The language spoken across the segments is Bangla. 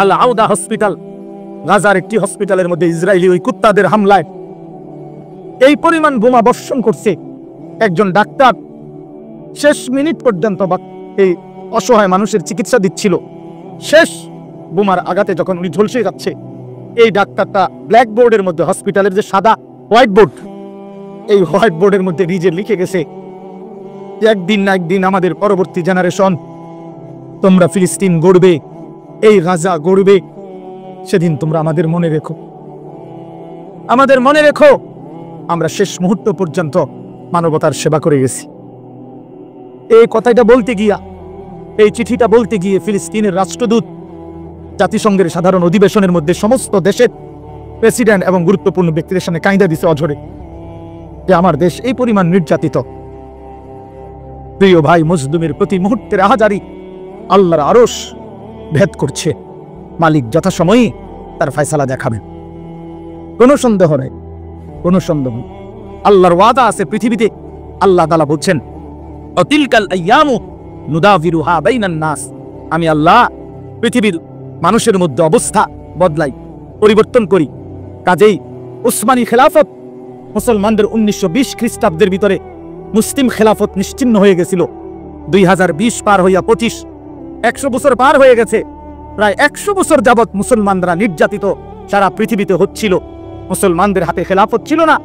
আল আউদা হসপিটাল, গাজার একটি হসপিটালের মধ্যে ইসরায়েলি ওই কুত্তাদের হামলায় এই পরিমাণ বোমা বর্ষণ করছে। একজন ডাক্তার শেষ মিনিট পর্যন্ত এই অসহায় মানুষের চিকিৎসা দিচ্ছিল। শেষ বোমার আঘাতে যখন উনি ঝলসে যাচ্ছে, এই ডাক্তারটা ব্ল্যাকবোর্ডের মধ্যে, হসপিটালের যে সাদা হোয়াইট বোর্ড, এই হোয়াইট বোর্ডের মধ্যে নিজে লিখে গেছে, একদিন না একদিন আমাদের পরবর্তী জেনারেশন, তোমরা ফিলিস্তিন গড়বে, এই গাজা গড়বে, সেদিন তোমরা আমাদের মনে রেখো, আমাদের মনে রেখো আমরা শেষ মুহূর্ত পর্যন্ত মানবতার সেবা করে গেছি। এই কথাটা বলতে গিয়া, এই চিঠিটা বলতে গিয়ে ফিলিস্তিনের রাষ্ট্রদূত জাতিসংঘের সাধারণ অধিবেশনের মধ্যে সমস্ত দেশের প্রেসিডেন্ট এবং গুরুত্বপূর্ণ ব্যক্তিদের সামনে কাঁইদা দিছে অঝরে যে আমার দেশ এই পরিমাণ নির্যাতিত। প্রিয় ভাই, মজলুমের প্রতি মুহূর্তের আহাজারি আল্লাহর আরশ ভেদ করছে। মালিক যথাসময়ে তার ফয়সালা দেখাবেন, কোনো সন্দেহ নেই, কোনো সন্দেহ নেই। আল্লাহর ওয়াদা আছে পৃথিবীতে। আল্লাহ তাআলা বলছেন, অতিলকাল আইয়ামু নুদাভিরুহা বাইনান নাস, আমি আল্লাহ পৃথিবীর মানুষের মধ্যে অবস্থা বদলাই, পরিবর্তন করি। কাজেই উসমানী খেলাফত মুসলমানদের 1920 খ্রিস্টাব্দের ভিতরে মুসলিম খেলাফত নিশ্চিহ্ন হয়ে গেছিল। 2020 পার হইয়া 25, 100 বছর পার হয়ে গেছে। প্রায় 100 বছর যাবৎ মুসলমানরা নির্যাতিত সারা পৃথিবীতে হচ্ছিল। মুসলমানদের হাতে খেলাফত ছিল না,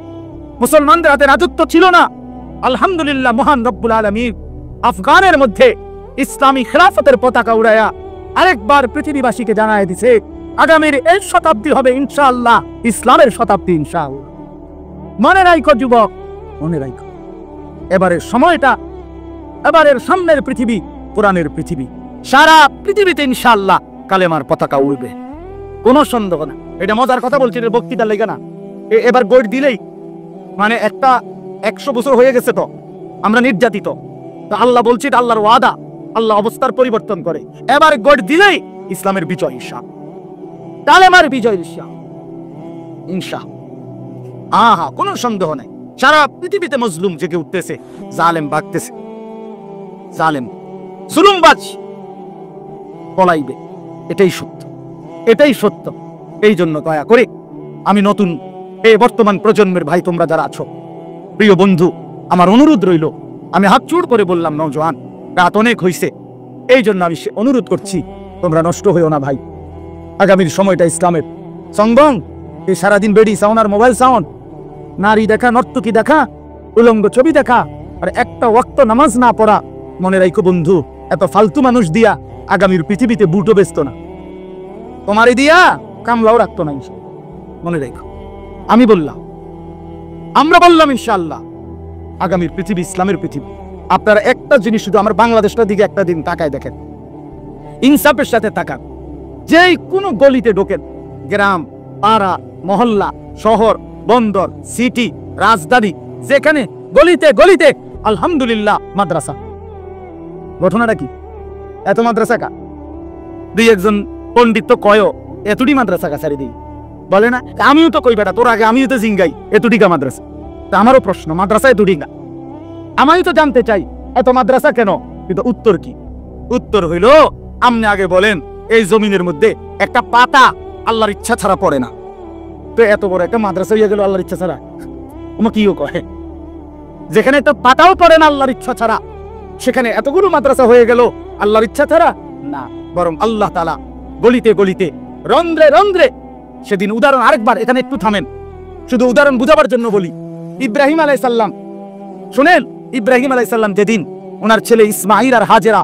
মুসলমানদের হাতে রাজত্ব ছিল না। আলহামদুলিল্লাহ, মহান রব্বুল আলামিন আফগানের মধ্যে ইসলামী খেলাফতের পতাকা উড়াইয়া আরেকবার পৃথিবীবাসীকে জানায় দিছে, আগামীর এই শতাব্দী হবে ইনশাআল্লাহ ইসলামের শতাব্দী ইনশাআল্লাহ। মনে রাখো যুবক, মনে রাখো, এবারের সময়টা, এবারের সামনের পৃথিবী কোরআনের পৃথিবী। সারা পৃথিবীতে ইনশাআল্লাহ কালেমার পতাকা উড়বে, কোনো সন্দেহ না। এটা মজার কথা বলছি, বক্তৃতা লেগে না। এবার গড় দিলেই মানে একটা 100 বছর হয়ে গেছে তো আমরা নির্যাতিত, তো আল্লাহ বলছি এটা আল্লাহর ওয়াদা, আল্লাহ অবস্থার পরিবর্তন করে। এবার গড় দিলেই ইসলামের বিজয় ইনশাআল্লাহ, কালেমার বিজয় ইনশাআল্লাহ। আহা, কোনো সন্দেহ নাই। সারা পৃথিবীতে মজলুম জেগে উঠতেছে, জালেম ভাগতেছে, জালেম জুলুমবাজ পলাইবে। এটাই সত্য, এটাই সত্য। এই জন্য দয়া করে আমি নতুন এই বর্তমান প্রজন্মের ভাই তোমরা যারা আছো, প্রিয় বন্ধু, আমার অনুরোধ রইল, আমি হাত জোড় করে বললাম, নওজোয়ান রাত অনেক হইছে, এই জন্য আমি অনুরোধ করছি তোমরা নষ্ট হইও না ভাই। আগামীর সময়টা ইসলামের। সঙ্গং এই সারাদিন বেডি সাউন্ড আর মোবাইল সাউন্ড, নারী দেখা, নর্তকী দেখা, উলঙ্গ ছবি দেখা, আর একটা ওয়াক্ত নামাজ না পড়া, মনে রাখো বন্ধু, এত ফালতু মানুষ দিয়া আগামীর পৃথিবীতে বুটও বেচতো না, তোমারই দিয়া কামলাও রাখতো না। মনে রাখো, আমি বললাম, আমরা বললাম ইনশাআল্লাহ আগামীর পৃথিবী ইসলামের পৃথিবী। আপনারা একটা জিনিস শুধু আমার বাংলাদেশটার দিকে একটা দিন তাকায় দেখেন, ইনসাফের সাথে তাকান। যেই কোনো গলিতে ঢোকেন, গ্রাম, পাড়া, মহল্লা, শহর, বন্দর, সিটি, রাজধানী, যেখানে গলিতে গলিতে আলহামদুলিল্লাহ মাদ্রাসা। ঘটনাটা কি? এত মাদ্রাসা কা? দুই একজন পণ্ডিত তো কয় এতটি মাদ্রাসা কা সারি দিই, বলে না? আমিও তো কই বেটা, তোর আগে আমিও তো জিঙ্গাই এতটিকা মাদ্রাসা। তা আমারও প্রশ্ন, মাদ্রাসা এতটিকা? আমিও তো জানতে চাই এত মাদ্রাসা কেন, কিন্তু উত্তর কি? উত্তর হইল, আপনি আগে বলেন এই জমিনের মধ্যে একটা পাতা আল্লাহর ইচ্ছা ছাড়া পড়ে না, তো এত বড় একটা মাদ্রাসা হইয়া গেল আল্লাহর ইচ্ছা ছাড়া? তোমার কিও কহে, যেখানে একটা পাতাও পড়ে না আল্লাহর ইচ্ছা ছাড়া, সেখানে এতগুলো মাদ্রাসা হয়ে গেল আল্লাহর ইচ্ছা ছাড়া? না, বরং আল্লাহ তাআলা গলিতে গলিতে, রন্ধ্রে রন্ধ্রে। সেদিন উদাহরণ আরেকবার, এখানে একটু থামেন, শুধু উদাহরণ বুঝাবার জন্য বলি। ইব্রাহিম আলাইহিস সালাম, শুনেন, ইব্রাহিম আলাইহিস সালাম যেদিন ওনার ছেলে ইসমাঈল আর হাজেরা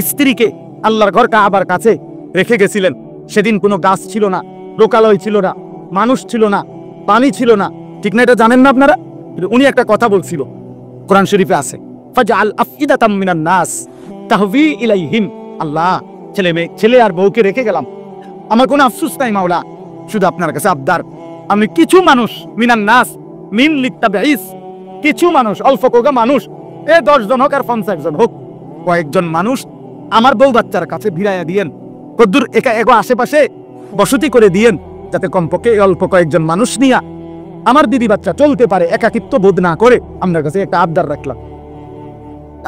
স্ত্রীকে আল্লাহর ঘর কাবার কাছে রেখে গেছিলেন, সেদিন কোনো গাছ ছিল না, লোকালয় ছিল না, মানুষ ছিল না, পানি ছিল না, ঠিক না? এটা জানেন না আপনারা? উনি একটা কথা বলছিল, কোরআন শরীফে আছে, ফাজআল আফইদাতাম মিনান নাস তাহভি ইলাইহিম। আল্লাহ, ছেলে আর বউকে রেখে গেলাম, আমার কোনো আফসোস নাই মাওলা, শুধু আপনার কাছে আবদার, আমি কিছু মানুষ, মিনান নাস মিন লিত্তাবাইস, কিছু মানুষ, অল্প কোগা মানুষ, 10 জন হোক আর 50 জন হোক, কয়েকজন মানুষ আমার বউ বাচ্চার কাছে ভিড়াইয়া দিয়েন, কদ্দুর একা এগো আশেপাশে বসতি করে দিয়েন, যাতে কমপক্ষে অল্প কয়েকজন মানুষ নিয়া আমার দিদি বাচ্চা চলতে পারে, একাকিত্ব বোধ না করে। আপনার কাছে একটা আবদার রাখলাম।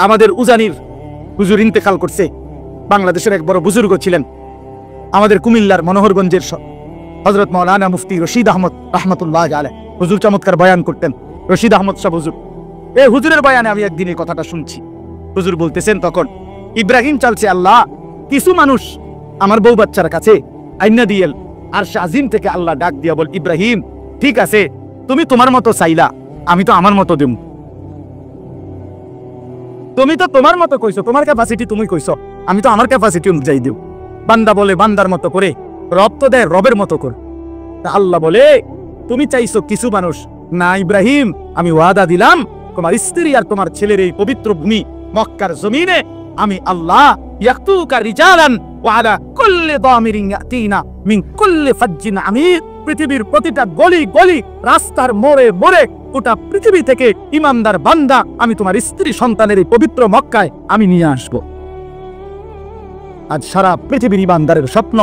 আমাদের উজানির হুজুর ইন্তেকাল করছে, বাংলাদেশের এক বড় বুজুর্গ ছিলেন, আমাদের কুমিল্লার মনোহরগঞ্জের হযরত মাওলানা মুফতি রশিদ আহমদ রাহমাতুল্লাহ আলাইহি হুজুর চমৎকার বয়ান করতেন। রশিদ আহমদ সাহেব হুজুর, এই হুজুরের বয়ানে আমি একদিন এই কথাটা শুনছি। হুজুর বলতেছেন তখন ইব্রাহিম চালছে আল্লাহ কিছু মানুষ আমার বউ বাচ্চার কাছে আইনা দিয়েল আর শাজিম থেকে আল্লাহ ডাক দিয়া বল ইব্রাহিম ঠিক আছে তুমি তোমার মতো চাইলা, আমি তো আমার মতো দেব। তুমি তো তোমার মতো কইছো, তোমার ক্যাপাসিটি তুমি কইছো, আমি তো আমার ক্যাপাসিটি অনুযায়ী দেব। বান্দা বলে বান্দার মতো করে, রব তো দেয় রবের মতো করে। আল্লাহ বলে তুমি চাইছো কিছু মানুষ, না ইব্রাহিম আমি ওয়াদা দিলাম তোমার স্ত্রী আর তোমার ছেলের এই পবিত্র ভূমি মক্কার জমিনে আমি আল্লাহ ইয়াতুকা রিজালান ওয়া আলা কুল্লি দামিরিন ইয়াতিনা মিন কুল্লি ফাজ্জিন আমির, পৃথিবীর প্রতিটা গলি গলি রাস্তার মোড়ে মোড়ে গোটা পৃথিবী থেকে ইমানদার বান্দা আমি তোমার স্ত্রী সন্তানের এই পবিত্র মক্কায় আমি নিয়ে আসব। আজ সারা পৃথিবীর ইমানদারের স্বপ্ন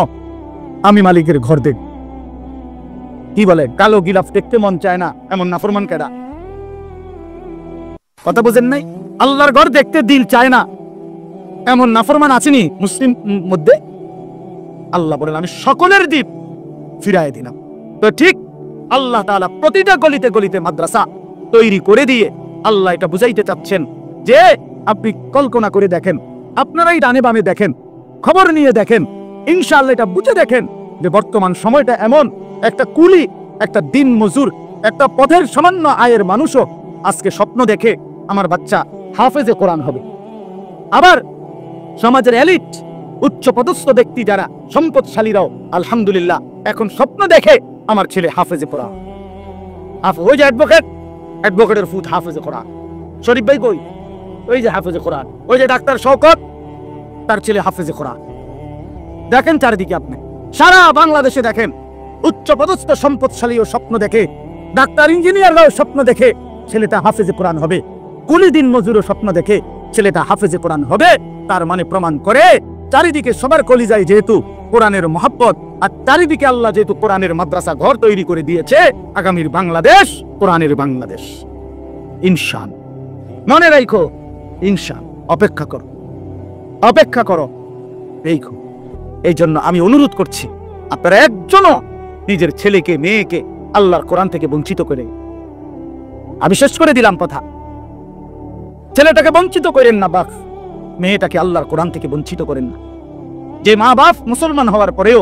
আমি মালিকের ঘর দেখব। কি বলে কালো গিলাফ দেখতে মন চায় না, এমন নাফরমান কেডা? কথা বুঝেন নাই? আল্লাহর ঘর দেখতে দিল চায় না এমন নাফরমান আসেনি মুসলিম মধ্যে? আল্লাহ বলেন আমি সকলের দিল ফিরায় দিলাম। তো ঠিক আল্লাহ তাআলা প্রতিটা গলিতে গলিতে মাদ্রাসা তৈরি করে দিয়ে আল্লাহ এটা বুঝাইতে চাচ্ছেন যে আপনি কল্পনা করে দেখেন, আপনারাই ডানে বামে দেখেন, খবর নিয়ে দেখেন, ইনশাআল্লাহ এটা বুঝে দেখেন যে বর্তমান সময়টা এমন একটা কুলি, একটা দিন মজুর, একটা পথের সামান্য আয়ের মানুষও আজকে স্বপ্ন দেখে আমার বাচ্চা হাফেজে কোরআন হবে। আবার সমাজের এলিট উচ্চ পদস্থ ব্যক্তি যারা সম্পদশালীরাও আলহামদুলিল্লাহ এখন স্বপ্ন দেখে আমার ছেলে হাফেজে কোরআন। ওই যে অ্যাডভোকেটের ফুট হাফেজে কোরআন, শরীফ ভাই কই? ওই যে হাফেজে কোরআন। ওই যে ডাক্তার শওকত, তার ছেলে হাফেজে কোরআন। দেখেন চারিদিকে আপনি সারা বাংলাদেশে দেখেন উচ্চ পদস্থ সম্পদশালীও স্বপ্ন দেখে, ডাক্তার ইঞ্জিনিয়াররাও স্বপ্ন দেখে ছেলেটা হাফেজে কোরআন হবে, কুলি দিন মজুরও স্বপ্ন দেখে ছেলেটা হাফেজে কোরআন হবে। তার মানে প্রমাণ করে চারিদিকে সবার কলিজায় যেহেতু কোরআনের মহব্বত, আর চারিদিকে আল্লাহ যেহেতু কোরআনের মাদ্রাসা ঘর তৈরি করে দিয়েছে, আগামীর বাংলাদেশ কোরআনের বাংলাদেশ ইনশাআল্লাহ। মনে রাখো ইনশাআল্লাহ, অপেক্ষা করো, অপেক্ষা করো। এই জন্য আমি অনুরোধ করছি আপনারা একজনও নিজের ছেলেকে মেয়েকে আল্লাহর কোরআন থেকে বঞ্চিত করে, আমি শেষ করে দিলাম কথা, ছেলেটাকে বঞ্চিত করেন না, বাপ মেয়েটাকে আল্লাহর কোরআন থেকে বঞ্চিত করেন না। যে মা বাপ মুসলমান হওয়ার পরেও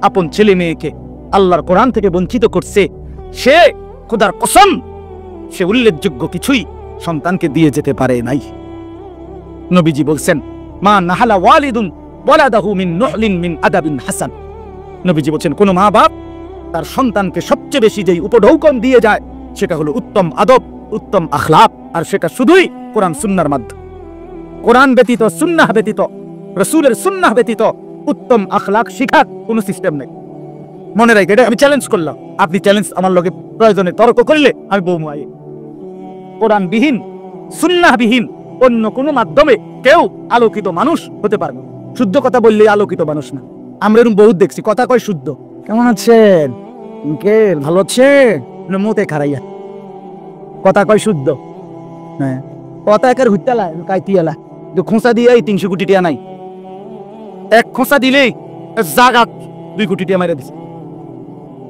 আপন ছেলে মেয়েকে আল্লাহর কোরআন থেকে বঞ্চিত করছে, সে খোদার কসম সে উল্লেখযোগ্য কিছুই সন্তানকে দিয়ে যেতে পারে নাই। নবীজি বলছেন মা নাহালা ওয়ালিদুন ওয়ালাদাহু মিন নুহলিন মিন আদাবিন হাসান। নবীজি বলছেন কোন মা বাপ তার সন্তানকে সবচেয়ে বেশি যেই উপঢৌকন দিয়ে যায় সেটা হলো উত্তম আদব, উত্তম আখলাক, আর সেটা শুধুই কোরআন সুন্নাহর মাধ্যমে। কোরআন ব্যতীত, সুন্নাহ ব্যতীত, রাসূলের সুন্নাহ ব্যতীত উত্তম আখলাক শিখার কোনো সিস্টেম নেই। মনে রাখে এটা আমি চ্যালেঞ্জ করলাম। আপনি চ্যালেঞ্জ আমার লগে প্রয়োজনে তর্ক করলে আমি বৌমুয়াই। কোরআনবিহীন, সুন্নাহবিহীন অন্য কোনো মাধ্যমে কেউ আলোকিত মানুষ হতে পারবে না। শুদ্ধ কথা বললেই আলোকিত মানুষ না। আমরা এরকম বহুত দেখছি, কথা কয় শুদ্ধ, কেমন আছেন আঙ্কেল, ভালো আছেন, মতে খারাইয়া কথা কয় শুদ্ধ। হ্যাঁ, কথা একার হুইতালা কাইতিয়ালা খোঁচা দিয়ে 300 কোটি টিয়া নাই, এক খোঁচা দিলেই জাগা 2 কোটি টিয়া মারা দিছে।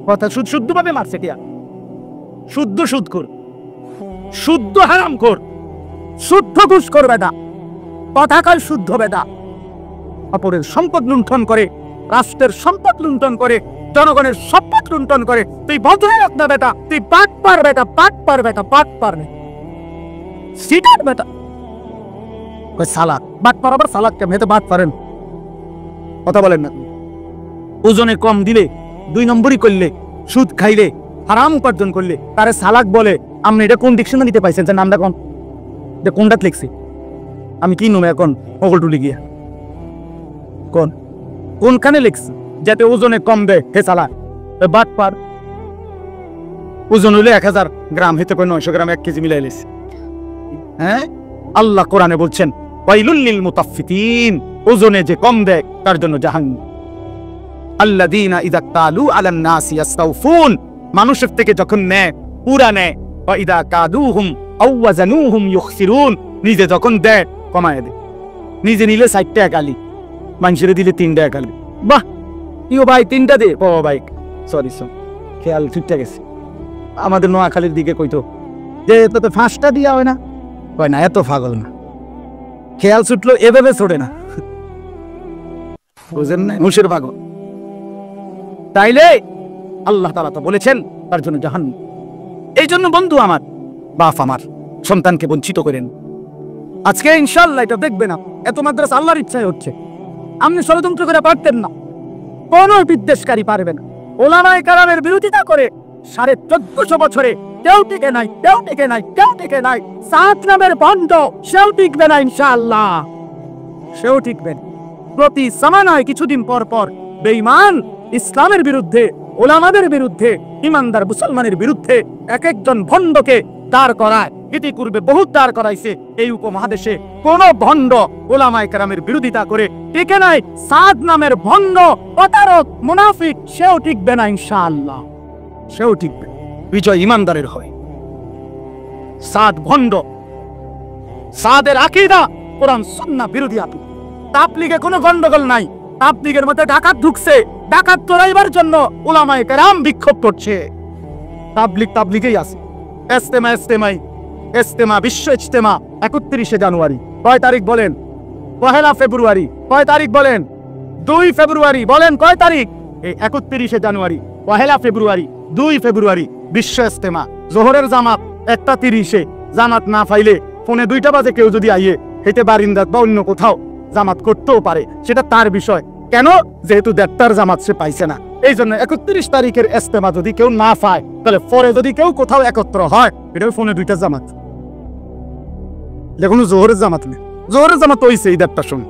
কথা শুদ্ধ ভাবে মারছে টিয়া, শুদ্ধ সুদ কর, শুদ্ধ হারাম কর, শুদ্ধ ঘুষ কর বেদা, কথা কয় শুদ্ধ বেদা। অপরের সম্পদ লুণ্ঠন করে, রাষ্ট্রের সম্পদ লুণ্ঠন করে, জনগণের সম্পদ লুণ্ঠন করে। তুই ভদ্রলোক না বেটা, তুই পাট পার বেটা, পাট পার বেটা, পাট পারবে সিটার বেটা। সালাক বাট পার, আবার সালাক কেমন হেতে বাট পারেন? কথা বলেন না। ওজনে কম দিলে, 2 নম্বরই করলে, সুদ খাইলে, হারাম উপার্জন করলে তারে সালাক বলে। আপনি এটা কোন ডিকশনারিতে পাইছেন? যে নামটা কোন, কোনটা লিখছি আমি কি নুমে এখন ওগল টুলি গিয়া কোনখানে লিখছি যাতে ওজনে কম দেয় হে সালাক? বাট পার। ওজন হইলে 1000 গ্রাম, হেতে 900 গ্রাম 1 কেজি মিলাই লেছে। হ্যাঁ, আল্লাহ কোরআনে বলছেন ওয়াইলুল লিল মুতাফফিতিন, ওজনে যে কম দেয় তার জন্য জাহান্নাম। আল্লাযীনা ইযা কালু আলান নাসি ইস্তাউফুন, মানুষের থেকে যখন নেয় পুরা নেয়। ওয়া ইযা কাদুহুম আও ওয়াজানুহুম ইউখসিরুন, নিজে যখন দেয় কমায় দেয়। নিজে নিলে 60 টাকা গালি, মানুষের দিলে 3 টাকা গালি। বাহ, ইও ভাই 3টা দে ও ভাই সরি খেয়াল ঠিকঠাক গেছে আমাদের নোয়াখালীর দিকে কইতো যে তো 5টা দিয়া হয় না কয় না এত পাগল না খেয়াল ছুটলো এভাবে ছোড়ে না বুঝেন না মুশের পাগল তাইলে আল্লাহ তাআলা তো বলেছেন তার জন্য জাহান্নাম এই জন্য বন্ধু আমার বাপ আমার সন্তানকে বঞ্চিত করেন আজকে ইনশাআল্লাহ এটা দেখবে না এত মাদ্রাসা আল্লাহর ইচ্ছায় হচ্ছে আপনি ষড়যন্ত্র করে পারতেন না কোন বিদ্বেষকারী পারবে না ওলামায়ে কেরামের বিরোধিতা করে 1450 বছরে কেউ টিকে নাই কেউ টিকে নাই কেউ টিকে নাই সাত নামের বন্ধ সেও টিকবে না ইনশাআল্লাহ সেও টিকবে প্রতি জামানায় কিছুদিন পর পর বেঈমান ইসলামের বিরুদ্ধে ওলামাদের বিরুদ্ধে ইমানদার মুসলমানের বিরুদ্ধে এক একজন ভণ্ডকে দাঁড় করায় ইতিপূর্বে বহুত দাঁড় করাইছে এই উপমহাদেশে কোন ভণ্ড ওলামায়ে কেরামের বিরোধিতা করে টিকে নাই সাদ নামের ভণ্ড প্রতারক মুনাফিক সেও টিকবে না ইনশাআল্লাহ সেও টিকবে বিজয় ইমানদারের হয় সাদ ভণ্ড সাদের আকীদা কোরআন সুন্নাহ বিরোধী আপনি তাবলীগে কোনো গন্ডগোল নাই তাবলীগের মধ্যে ডাকাত ঢুকছে ডাকাত তোলাইবার জন্য উলামায়ে কেরাম বিক্ষোভ করছে তাবলীগেই আছে ইজতেমা বিশ্ব ইজতেমা 31 জানুয়ারি কয় তারিখ বলেন 1 ফেব্রুয়ারি কয় তারিখ বলেন 2 ফেব্রুয়ারি বলেন কয় তারিখ এই 31 জানুয়ারি 1 ফেব্রুয়ারি 2 ফেব্রুয়ারি বিশ্ব ইজতেমা জোহরের জামাত 1:30 জামাত না পাইলে ফোনে 2টা বাজে কেউ যদি আইয়ে হেতে বারিন্দাত বা অন্য কোথাও জামাত করতেও পারে সেটা তার বিষয় কেন যেহেতু 1:30টার জামাত সে পাইছে না এই জন্য 31 তারিখের ইজতেমা যদি কেউ না পায় তাহলে পরে যদি কেউ কোথাও একত্র হয় এটা ফোনে 2টা জামাত দেখুন জোহরের জামাত নেই জোহরের জামাত তো হইছে এই 1:30টার সময়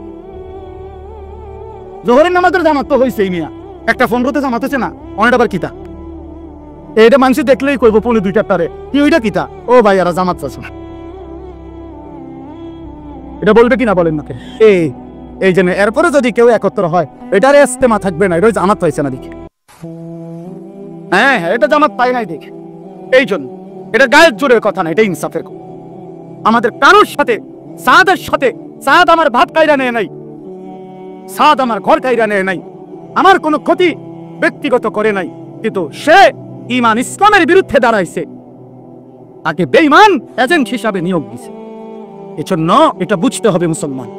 জোহরের নামাজের জামাত তো হইছেই মিয়া একটা 15তে জামাত হচ্ছে না অনেকটা আবার কিতা এইটা মানুষ দেখলেই কইব পৌনে 2টারে কি ওইটা কিতা ও ভাই এরা জামাত চাচ্ছে না এটা বলবে কিনা বলেন না এই জন্য এরপরে যদি কেউ একত্র হয় এটার ইজতেমা থাকবে না এটা জামাত পাইছে না দেখি হ্যাঁ এটা জামাত পাই নাই দেখি এই জন্য এটা গায়ের জোরের কথা না এটা ইনসাফের কথা আমাদের কারোর সাথে সাদের সাথে সাদ আমার ভাত কাইরা নেয় নাই সাদ আমার ঘর কাইরা নেয় নাই আমার কোনো ক্ষতি ব্যক্তিগত করে নাই কিন্তু সে ঈমান ইসলামের বিরুদ্ধে দাঁড়াইছে তাকে বেঈমান এজেন্ট হিসাবে নিয়োগ দিয়েছে এজন্য এটা বুঝতে হবে মুসলমান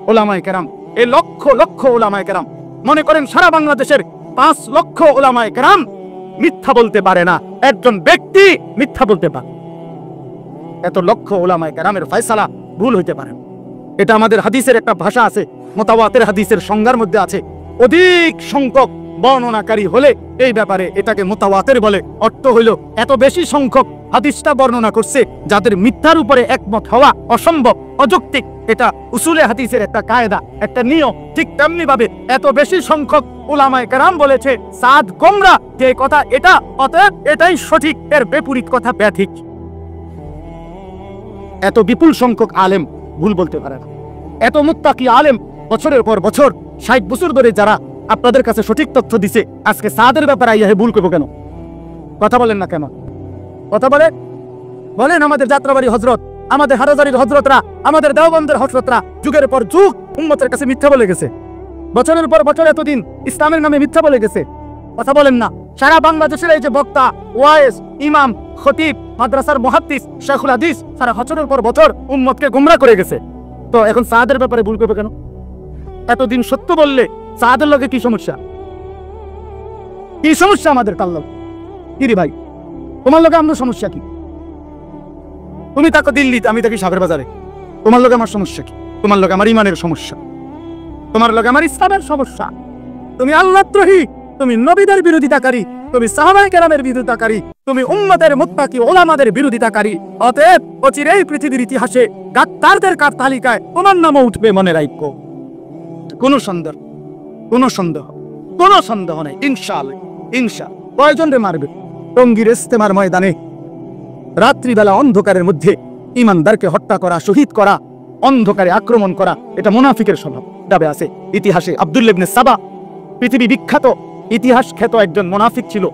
ওলামায়ে কেরাম এই লক্ষ লক্ষ ওলামায়ে কেরাম মনে করেন সারা বাংলাদেশের 5 লক্ষ ওলামায়ে কেরাম মিথ্যা বলতে পারে না একজন ব্যক্তি মিথ্যা বলতে পারে এত লক্ষ ওলামায়ে কেরামের ফয়সালা ভুল হইতে পারে এটা আমাদের হাদিসের একটা ভাষা আছে মুতাওয়াতির হাদিসের সংজ্ঞার মধ্যে আছে অধিক সংখ্যক বর্ণনাকারী হলে এই ব্যাপারে এটাকে মুতাওয়াতির বলে অর্থ হইল এত বেশি সংখ্যক হাদিসটা বর্ণনা করছে যাদের মিথ্যার উপরে একমত হওয়া অসম্ভব অযৌক্তিক এটা উসুলে হাদিসের একটা কায়দা একটা নিয়ম ঠিক তেমনি ভাবে এত বেশি সংখ্যক উলামায়ে কেরাম বলেছে সাদ গোমরা যে কথা এটা অতএব এটাই সঠিক এর বিপরীত কথা ব্যাঠিক এত বিপুল সংখ্যক আলেম ভুল বলতে পারে না এত মুত্তাকি আলেম বছরের পর বছর 60 বছর ধরে যারা আপনাদের কাছে সঠিক তথ্য দিছে আজকে সাদের ব্যাপারে আইয়া ভুল করবো কেন কথা বলেন না কেন কথা বলেন আমাদের যাত্রাবাড়ি হযরত আমাদের হারাজারির হযরতরা আমাদের দেওবন্দের হযরতরা যুগের পর যুগ উম্মতের কাছে মিথ্যা বলে গেছে বছরের পর বছর এতদিন ইসলামের নামে মিথ্যা বলে গেছে কথা বলেন না সারা বাংলাদেশের এই যে বক্তা ওয়াইজ ইমাম খতিব মাদ্রাসার মুহাদ্দিস শাইখুল হাদিস সারা বছরের পর বছর উম্মতকে গোমরা করে গেছে তো এখন সাদের ব্যাপারে ভুল করবে কেন এতদিন সত্য বললে সাদের লগে কি সমস্যা আমাদের কাল্লা কি রে ভাই তোমার লগে আমার সমস্যা কি তুমি থাকো দিল্লিতে আমি থাকি সাবের বাজারে তোমার লগে আমার সমস্যা কি তোমার লগে আমার ইমানের সমস্যা তোমার লগে আমার ইসলামের সমস্যা তুমি আল্লাহদ্রোহী তুমি নবীদের বিরোধিতাকারী তুমি সাহাবায়ে কেরামের বিরোধিতাকারী তুমি উম্মতের মুত্তাকি ওলামাদের বিরোধিতাকারী অতএব অচিরেই পৃথিবীর ইতিহাসে গাদ্দারদের তালিকায় তোমার নামও উঠবে মনে রাখো কোনো সন্দেহ নেই ইনশাআল্লাহ কয়জন রে মারবে টঙ্গীর ইজতেমার ময়দানে রাত্রিবেলা অন্ধকারের মধ্যে ঈমানদারকে হত্যা করা শহীদ করা অন্ধকারে আক্রমণ করা এটা মুনাফিকের স্বভাব দাবে আছে ইতিহাসে আব্দুল্লাহ ইবনে সাবা পৃথিবী বিখ্যাত ইতিহাস খ্যাত একজন মুনাফিক ছিল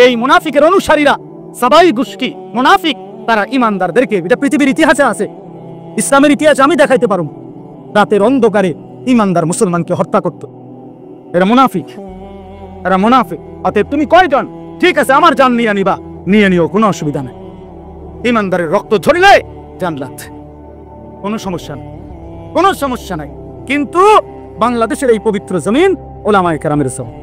এই মুনাফিকের অনুসারীরা সাবাই গোষ্ঠী মুনাফিক তারা ঈমানদারদেরকে এটা পৃথিবীর ইতিহাসে আছে ইসলামের ইতিহাসে আমি দেখাইতে পারব রাতের অন্ধকারে ঈমানদার মুসলমানকে হত্যা করত এরা মুনাফিক এরা মুনাফিক। অতএব তুমি কয়জন? ঠিক আছে, আমার জান নিয়ে নিবা, নিয়ে নিও, কোনো অসুবিধা নাই। ইমানদারের রক্ত ঝরিলে জান্নাত, কোনো সমস্যা নাই, কোনো সমস্যা নাই। কিন্তু বাংলাদেশের এই পবিত্র জমিন ওলামায়ে কেরামের জমিন,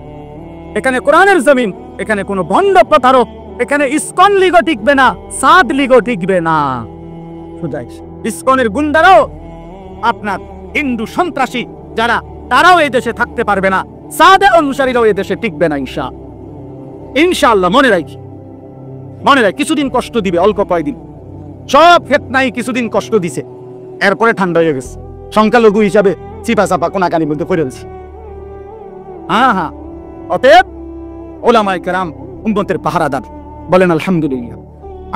এখানে কোরআনের জমিন, এখানে কোনো ভণ্ড প্রতারক, এখানে ইসকন লীগও টিকবে না, সাদ লীগও টিকবে না। ইসকনের গুন্ডারাও আপনার হিন্দু সন্ত্রাসী যারা, তারাও এই দেশে থাকতে পারবে না, সাদের অনুসারীরাও এই দেশে টিকবে না ইনশাআল্লাহ। মনে রাখি, মনে রাখি, কিছুদিন কষ্ট দিবে, অল্প কয়েকদিন। সব ফিতনায় কিছুদিন কষ্ট দিছে, এরপরে ঠান্ডা হয়ে গেছে। সংখ্যালঘু হিসাবে চিপা চাপা কোনাকানির মধ্যে পড়ে গেছে। হ্যাঁ, অতএব ওলামায়ে কেরাম উম্মতের পাহারাদার, বলেন আলহামদুলিল্লাহ।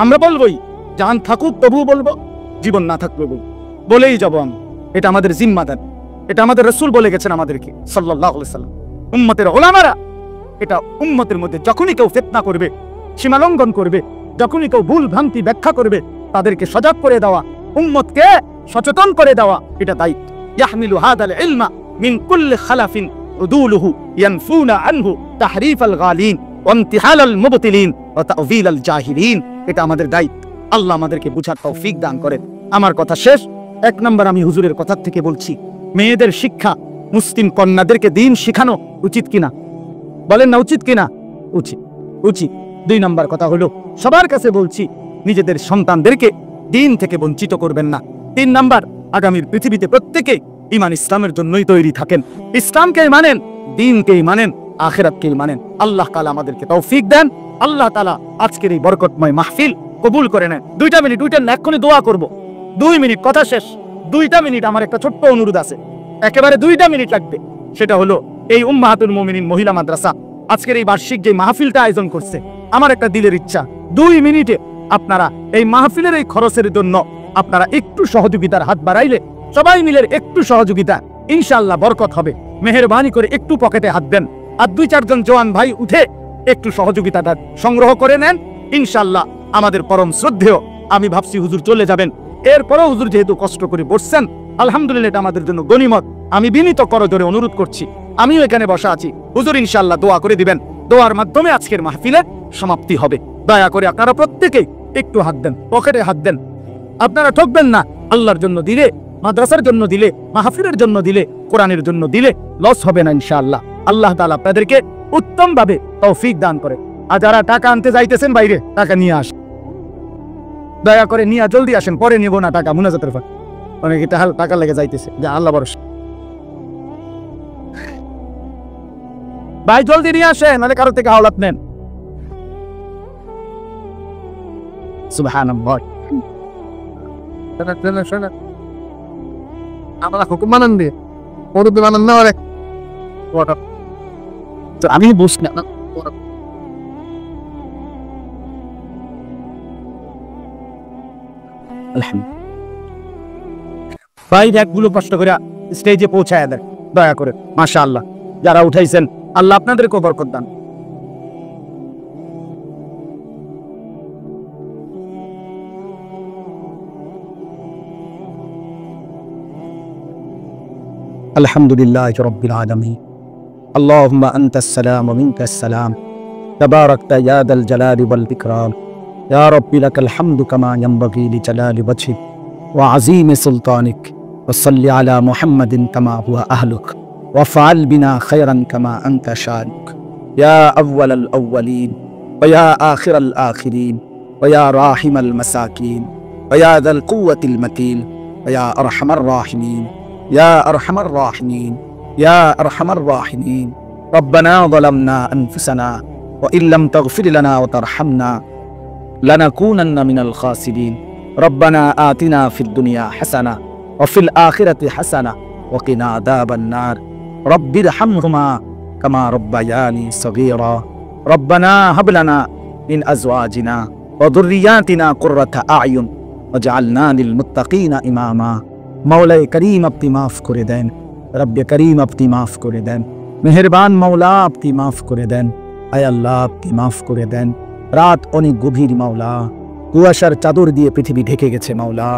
আমরা বলবোই, জান থাকুক তবু বলবো, জীবন না থাকবে বলেই যাবো আমি। এটা আমাদের জিম্মাদার, এটা আমাদের রাসূল বলে গেছেন আমাদেরকে সাল্লাল্লাহু আলাইহি সাল্লাম। উম্মতের ওলামারা এটা উম্মতের মধ্যে যখনই কেউ ফিতনা করবে, সীমালঙ্ঘন করবে, যখনই কেউ ভুল ভ্রান্তি ব্যাখ্যা করবে, তাদেরকে সজাগ করে দেওয়া, উম্মতকে সচেতন করে দেওয়া, এটা দায়িত্ব। ইয়াহমিলু হাদাল ইলমা মিন কুল্লি খালাফিন উদুলুহু ইয়ানফুনা আনহু তাহরিফাল গালিন ওয়া ইমতিহালাল মুবতিলিন ওয়া তা'যীলাল জাহিলিন। এটা আমাদের দায়িত্ব। আল্লাহ আমাদেরকে বুঝার তৌফিক দান করেন। আমার কথা শেষ। এক নম্বর আমি হুজুরের কথা থেকে বলছি, মেয়েদের শিক্ষা, মুসলিম কন্যাদেরকে দ্বীন শিখানো উচিত কিনা? বলেন না উচিত কিনা? উচিত, উচিত। 2 নম্বর কথা হলো, সবার কাছে বলছি, নিজেদের সন্তানদেরকে দ্বীন থেকে বঞ্চিত করবেন না। 3 নম্বর, আগামীর পৃথিবীতে প্রত্যেকে ঈমান ইসলামের জন্যই তৈরি থাকেন। ইসলামকেই মানেন, দ্বীনকেই মানেন, আখিরাতকেই মানেন। আল্লাহ তাআলা আমাদেরকে তৌফিক দেন। আল্লাহ তাআলা আজকের এই বরকতময় মাহফিল কবুল করে নেন। 2 মিনিট, 2 না, এক্ষুনি দোয়া করব। 2 মিনিট, কথা শেষ। 2 মিনিট আমার একটা ছোট্ট অনুরোধ আছে, একেবারে 2 মিনিট লাগবে। সেটা হলো, এই উম্মাহাতুল মুমিনিন মহিলা মাদ্রাসা আজকের এই বার্ষিক যে মাহফিলটা আয়োজন করছে, আমার একটা দিলের ইচ্ছা, 2 মিনিটে আপনারা এই মাহফিলের এই খরচের জন্য আপনারা একটু সহযোগিতার হাত বাড়াইলে, সবাই মিলে একটু সহযোগিতা, ইনশাআল্লাহ বরকত হবে। মেহেরবানি করে একটু পকেটে হাত দেন, আর 2-4 জন জওয়ান ভাই উঠে একটু সহযোগিতাটা সংগ্রহ করে নেন। ইনশাআল্লাহ আমাদের পরম শ্রদ্ধেয়, আমি ভাবছি হুজুর চলে যাবেন, এরপরও হুজুর যেহেতু কষ্ট করে বসছেন, আলহামদুলিল্লাহ, এটা আমাদের জন্য গনিমত। আমি বিনীত করজোরে অনুরোধ করছি, আমিও এখানে বসা আছি, হুজুর ইনশাআল্লাহ দোয়া করে দিবেন। দোয়ার মাধ্যমে আজকের মাহফিলের সমাপ্তি হবে। দয়া করে আপনারা প্রত্যেকেই একটু হাত দেন, পকেটে হাত দেন। আপনারা ঠকবেন না। আল্লাহর জন্য দিলে, মাদ্রাসার জন্য দিলে, মাহফিলের জন্য দিলে, কোরআনের জন্য দিলে লস হবে না ইনশাআল্লাহ। আল্লাহ তাআলা আপনাদেরকে উত্তম ভাবে তৌফিক দান করে। আর যারা টাকা আনতে যাইতেছেন বাইরে, টাকা নিয়ে আসেন, দয়া করে নিয়ে জলদি আসেন, পরে নিব না টাকা মুনাজাতের পর। অনেকে টাকা লেগে যাইতেছে, যা আল্লাহ ভরসা। ভাই জলদি নিয়ে আসেন, নাহলে কারো থেকে হাওলাত নেন। সুবহানাল্লাহ। আমরা হুকুম মানেন দিয়ে মুরব্বী মানেন না, অনেক আমি বুঝি না। ভাই ব্যাগগুলো কষ্ট করে স্টেজে পৌঁছায় দেন দয়া করে। মাশাআল্লাহ, যারা উঠাইছেন আল্লাহ আপনাদেরকে বরকত দান। আলহামদুলিল্লাহি রাব্বিল আলামিন। আল্লাহুম্মা আনতাস সালাম ওয়া মিনকাস সালাম। তাবারাকতা ইয়া দাল জালালি ওয়াল ইকরাম। ইয়া রাব্বি লাকাল হামদু কামা ইয়ানবাগি লিজালালি ওয়াজহিক ওয়া আযীমি সুলতানিক। ওয়া সাল্লি আলা মুহাম্মাদিন কামা হুয়া আহলুক ওয়া ফাআল বিনা খায়রান কামা আনতা শানুক। ইয়া আউওয়ালাল আউওয়ালিন ওয়া ইয়া আখিরাল আখিরিন ওয়া ইয়া রাহিমাল মাসাকিন ওয়া ইয়া যাল কুওয়াতিল মাতিন ওয়া ইয়া আরহামার রাহিমিন। يا أرحم الراحمين يا أرحم الراحمين. ربنا ظلمنا أنفسنا وإن لم تغفر لنا وترحمنا لنكونن من الخاسرين. ربنا آتنا في الدنيا حسنة وفي الآخرة حسنة وقنا عذاب النار. رب ارحمهما كما ربياني صغيرا. ربنا هب لنا من أزواجنا وذرياتنا قرة أعين واجعلنا للمتقين إماما. मौला करीम अपनी माफ करे देन, रब करीम अपनी माफ करे देन, मेहरबान मौला अपनी माफ करे देन, आय अल्लाह अपनी माफ करे देन। रात अनेक गभीर मौला, कुয়াশার চাদর দিয়ে পৃথিবী ঢেকে গেছে মৌলা।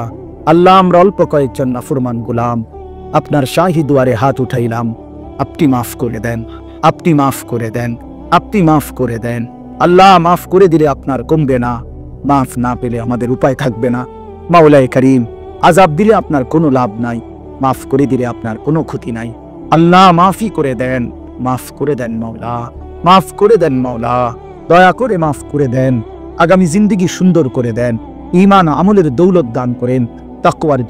আল্লাহ আমরা অল্প কয়েকজন নাফরমান গোলাম, আপনার শাহী দুয়ারে হাত উঠাইলাম, আপনি মাফ করে দেন, আপনি মাফ করে দেন। আপনি মাফ করে দেন। আল্লাহ মাফ করে দিলে আপনার কমবে না, মাফ না পেলে আমাদের উপায় থাকবে না। মাওলায়ে কারীম, আযাব দিলে আপনার কোনো লাভ নাই, মাফ করে দিলে আপনার কোনো ক্ষতি নাই। আল্লাহ মাফই করে দেন, মাফ করে দেন মাওলা, মাফ করে দেন মাওলা, দয়া করে মাফ করে দেন। আগামী জিন্দেগি সুন্দর করে দেন, ঈমান আমলের দৌলত দান করেন, তাকওয়ার